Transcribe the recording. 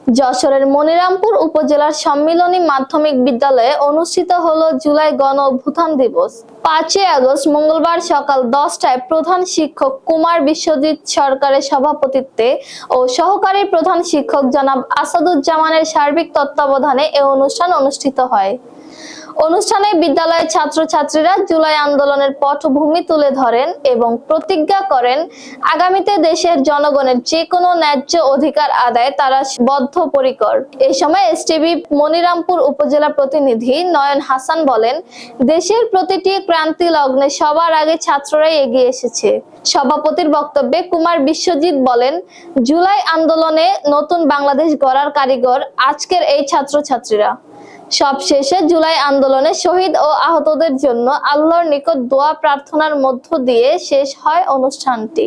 যশোরের মনিরামপুর উপজেলার সম্মিলনী মাধ্যমিক বিদ্যালয়ে অনুষ্ঠিত হলো জুলাই গণ অভ্যুত্থান দিবস। 5ই আগস্ট মঙ্গলবার সকাল 10টায় প্রধান শিক্ষক কুমার বিশ্বজিৎ সরকারের সভাপতিত্বে ও সহকারী প্রধান শিক্ষক জনাব আসাদুজ্জামানের সার্বিক তত্ত্বাবধানে এ অনুষ্ঠান অনুষ্ঠিত হয়। অনুষ্ঠানে বিদ্যালয়ের ছাত্রছাত্রীরা জুলাই আন্দোলনের পটভূমি তুলে ধরেন এবং প্রতিজ্ঞা করেন আগামীতে দেশের জনগণের যে কোনো ন্যায্য অধিকার আদায়ে তারা বদ্ধপরিকর। এই সময় এসটিভি মনিরামপুর উপজেলা প্রতিনিধি নয়ন হাসান বলেন, দেশের প্রতিটি ক্রান্তি লগ্নে সবার আগে ছাত্ররাই এগিয়ে এসেছে। সভাপতির বক্তব্যে কুমার বিশ্বজিৎ বলেন, জুলাই আন্দোলনে নতুন বাংলাদেশ গড়ার কারিগর আজকের এই ছাত্রছাত্রীরা। সবশেষে জুলাই আন্দোলনে শহীদ ও আহতদের জন্য আল্লাহর নিকট দোয়া প্রার্থনার মধ্য দিয়ে শেষ হয় অনুষ্ঠানটি।